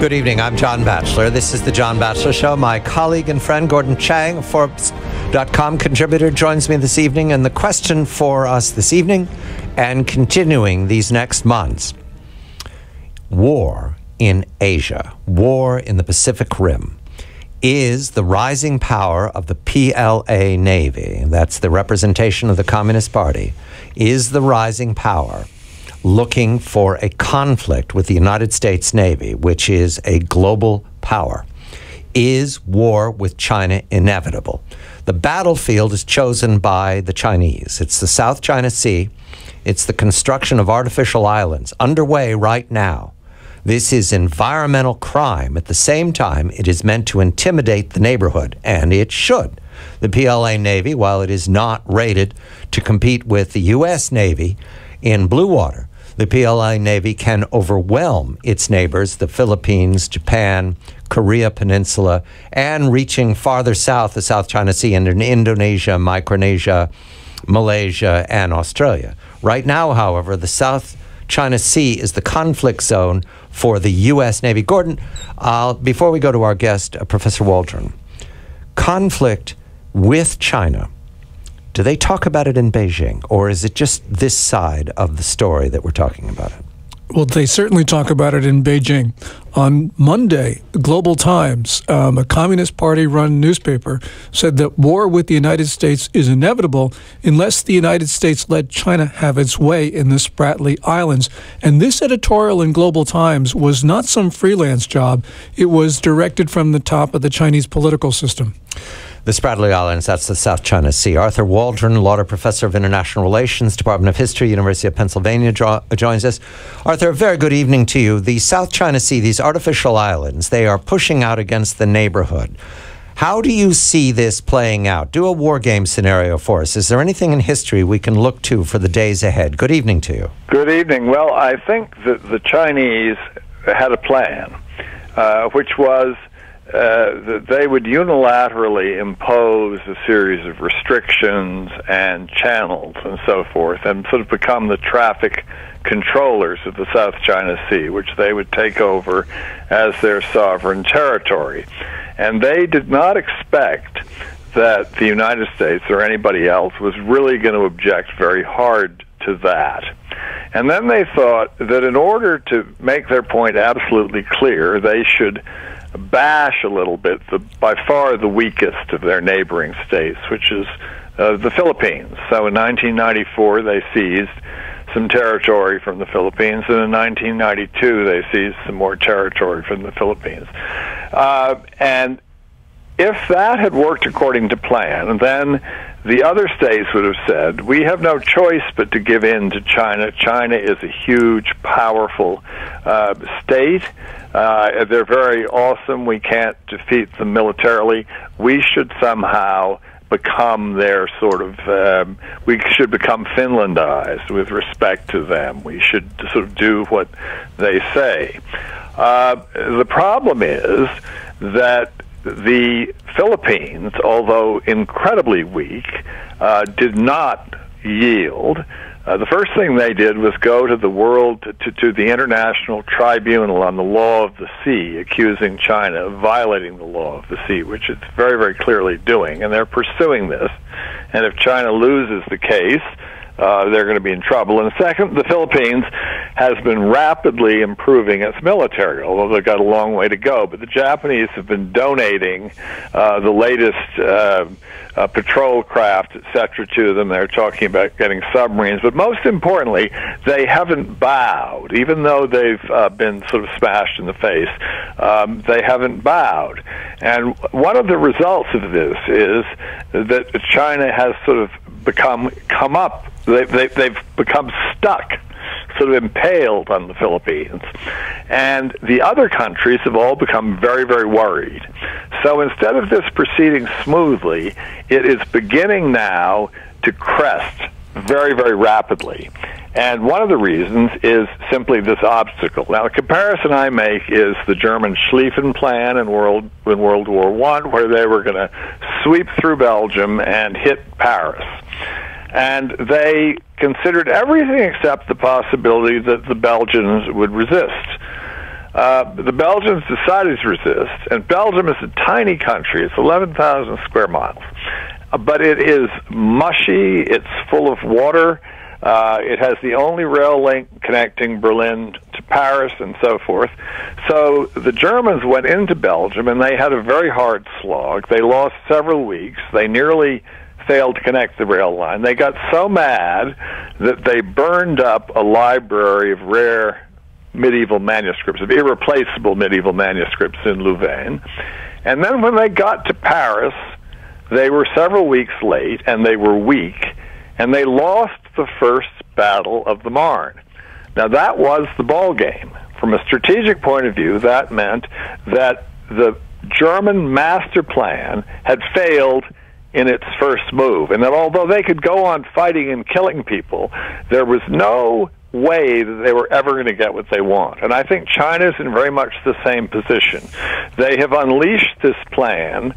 Good evening, I'm John Batchelor. This is The John Batchelor Show. My colleague and friend Gordon Chang, Forbes.com contributor, joins me this evening. And the question for us this evening and continuing these next months: war in Asia, war in the Pacific Rim. Is the rising power of the PLA Navy, that's the representation of the Communist Party, is the rising power looking for a conflict with the United States Navy, which is a global power? Is war with China inevitable? The battlefield is chosen by the Chinese. It's the South China Sea. It's the construction of artificial islands underway right now. This is environmental crime. At the same time, it is meant to intimidate the neighborhood, and it should. The PLA Navy, while it is not rated to compete with the U.S. Navy in blue water, the PLA Navy can overwhelm its neighbors, the Philippines, Japan, Korea Peninsula, and reaching farther south, the South China Sea, and in Indonesia, Micronesia, Malaysia, and Australia. Right now, however, the South China Sea is the conflict zone for the U.S. Navy. Gordon, before we go to our guest, Professor Waldron, conflict with China, do they talk about it in Beijing, or is it just this side of the story that we're talking about it? Well, they certainly talk about it in Beijing. On Monday, Global Times, a Communist Party-run newspaper, said that war with the United States is inevitable unless the United States let China have its way in the Spratly Islands. And this editorial in Global Times was not some freelance job. It was directed from the top of the Chinese political system. The Spratly Islands, that's the South China Sea. Arthur Waldron, Lauder Professor of International Relations, Department of History, University of Pennsylvania, joins us. Arthur, a very good evening to you. The South China Sea, these artificial islands, they are pushing out against the neighborhood. How do you see this playing out? Do a war game scenario for us. Is there anything in history we can look to for the days ahead? Good evening to you. Good evening. Well, I think that the Chinese had a plan, which was that they would unilaterally impose a series of restrictions and channels and so forth, and sort of become the traffic controllers of the South China Sea, which they would take over as their sovereign territory. And they did not expect that the United States or anybody else was really going to object very hard to that. And then they thought that in order to make their point absolutely clear, they should bash a little bit by far the weakest of their neighboring states, which is the Philippines. So in 1994, they seized some territory from the Philippines, and in 1992, they seized some more territory from the Philippines. And if that had worked according to plan, then the other states would have said, we have no choice but to give in to China. China is a huge, powerful state. They're very awesome. We can't defeat them militarily. We should somehow become their sort of, we should become Finlandized with respect to them. We should sort of do what they say. The problem is that the Philippines, although incredibly weak, did not yield. The first thing they did was go to the to the International Tribunal on the Law of the Sea, accusing China of violating the Law of the Sea, which it's very, very clearly doing, and they're pursuing this. And if China loses the case, they're going to be in trouble. And second, the Philippines has been rapidly improving its military, although they've got a long way to go. But the Japanese have been donating the latest patrol craft, etc., to them. They're talking about getting submarines. But most importantly, they haven't bowed. Even though they've been sort of smashed in the face, they haven't bowed. And one of the results of this is that China has sort of come up. They've become stuck, sort of impaled on the Philippines. And the other countries have all become very, very worried. So instead of this proceeding smoothly, it is beginning now to crest very, very rapidly. And one of the reasons is simply this obstacle. Now, the comparison I make is the German Schlieffen Plan in World War I, where they were going to sweep through Belgium and hit Paris. And they considered everything except the possibility that the Belgians would resist. The Belgians decided to resist, and Belgium is a tiny country. It's 11,000 square miles. But it is mushy, it's full of water, it has the only rail link connecting Berlin to Paris and so forth. So the Germans went into Belgium, and they had a very hard slog. They lost several weeks. They nearly failed to connect the rail line. They got so mad that they burned up a library of rare medieval manuscripts, of irreplaceable medieval manuscripts in Louvain. And then when they got to Paris, they were several weeks late, and they were weak, and they lost the first battle of the Marne. Now, that was the ball game. From a strategic point of view, that meant that the German master plan had failed in its first move, and that although they could go on fighting and killing people, there was no way that they were ever going to get what they want. And I think China's in very much the same position. They have unleashed this plan,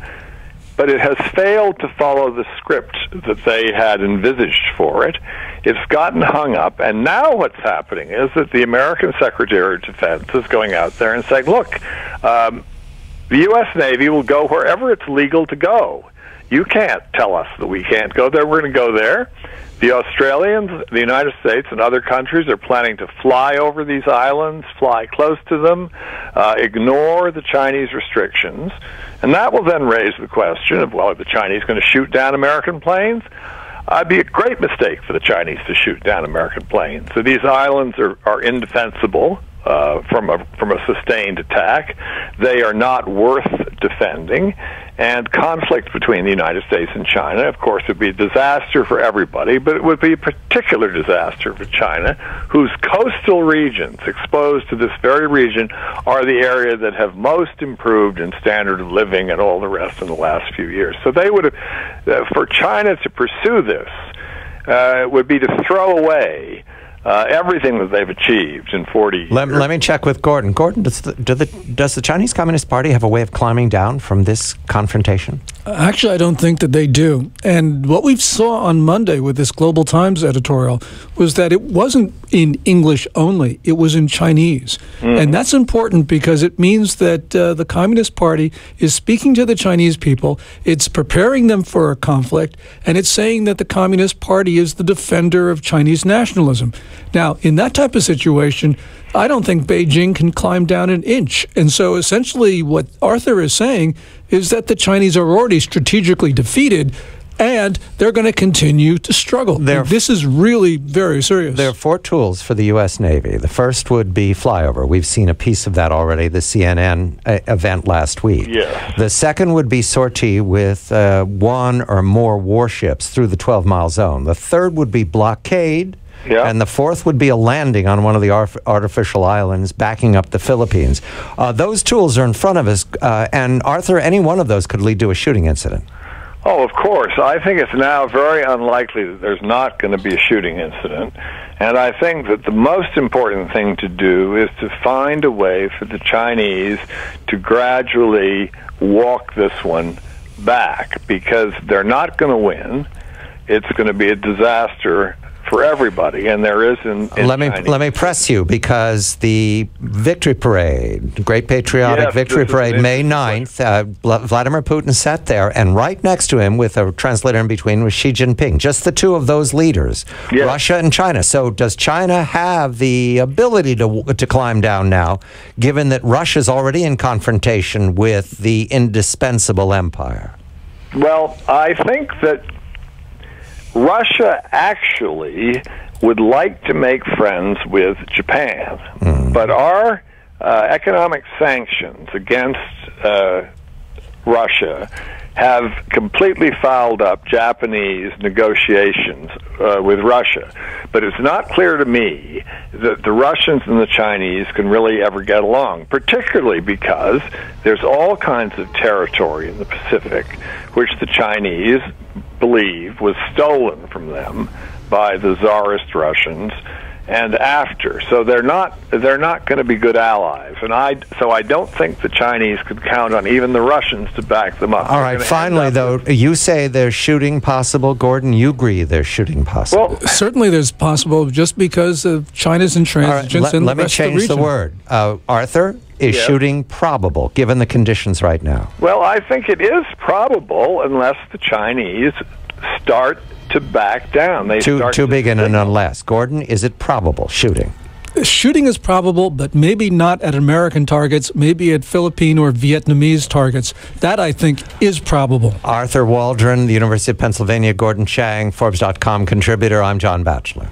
but it has failed to follow the script that they had envisaged for it. It's gotten hung up, and now what's happening is that the American Secretary of Defense is going out there and saying, look, the U.S. Navy will go wherever it's legal to go. You can't tell us that we can't go there. We're going to go there. The Australians, the United States, and other countries are planning to fly over these islands, fly close to them, ignore the Chinese restrictions. And that will then raise the question of, well, are the Chinese going to shoot down American planes? It'd be a great mistake for the Chinese to shoot down American planes. So these islands are indefensible from a sustained attack. They are not worth defending. And conflict between the United States and China, of course, would be a disaster for everybody, but it would be a particular disaster for China, whose coastal regions exposed to this very region are the area that have most improved in standard of living and all the rest in the last few years. So they would have, for China to pursue this, would be to throw away everything that they've achieved in 40 years. Let me check with Gordon. Gordon, does the Chinese Communist Party have a way of climbing down from this confrontation? Actually, I don't think that they do. And what we saw on Monday with this Global Times editorial was that it wasn't in English only. It was in Chinese. And that's important because it means that the Communist Party is speaking to the Chinese people. It's preparing them for a conflict. And it's saying that the Communist Party is the defender of Chinese nationalism. Now, in that type of situation, I don't think Beijing can climb down an inch. And so essentially what Arthur is saying is that the Chinese are already strategically defeated and they're going to continue to struggle. This is really very serious. There are 4 tools for the U.S. Navy. The first would be flyover. We've seen a piece of that already, the CNN event last week. Yes. The second would be sortie with 1 or more warships through the 12-mile zone. The third would be blockade. Yeah. And the fourth would be a landing on one of the artificial islands backing up the Philippines. Those tools are in front of us. And, Arthur, any one of those could lead to a shooting incident. Oh, of course. I think it's now very unlikely that there's not going to be a shooting incident. And I think that the most important thing to do is to find a way for the Chinese to gradually walk this one back, because they're not going to win. It's going to be a disaster for everybody, and there is in let me press you, because the victory parade, Great Patriotic Victory Parade, May 9th, Vladimir Putin sat there, and right next to him, with a translator in between, was Xi Jinping. Just the two of those leaders, Russia and China. So does China have the ability to climb down now, given that Russia's already in confrontation with the indispensable empire? Well, I think that Russia actually would like to make friends with Japan, but our economic sanctions against Russia have completely fouled up Japanese negotiations with Russia. But it's not clear to me that the Russians and the Chinese can really ever get along, particularly because there's all kinds of territory in the Pacific which the Chinese believe was stolen from them by the Tsarist Russians and after. So they're not going to be good allies, and I don't think the Chinese could count on even the Russians to back them up. All right, finally though, you say there's shooting possible. Gordon, you agree there's shooting possible? Well, certainly there's possible, just because of China's intransigence in the rest of the region. Let me change the word. Arthur, Is Yes. shooting probable, given the conditions right now? Well, I think it is probable unless the Chinese start to back down. They start Too to big in an signal. unless. Gordon, is it probable shooting? Shooting is probable, but maybe not at American targets, maybe at Philippine or Vietnamese targets. That, I think, is probable. Arthur Waldron, the University of Pennsylvania, Gordon Chang, Forbes.com contributor. I'm John Batchelor.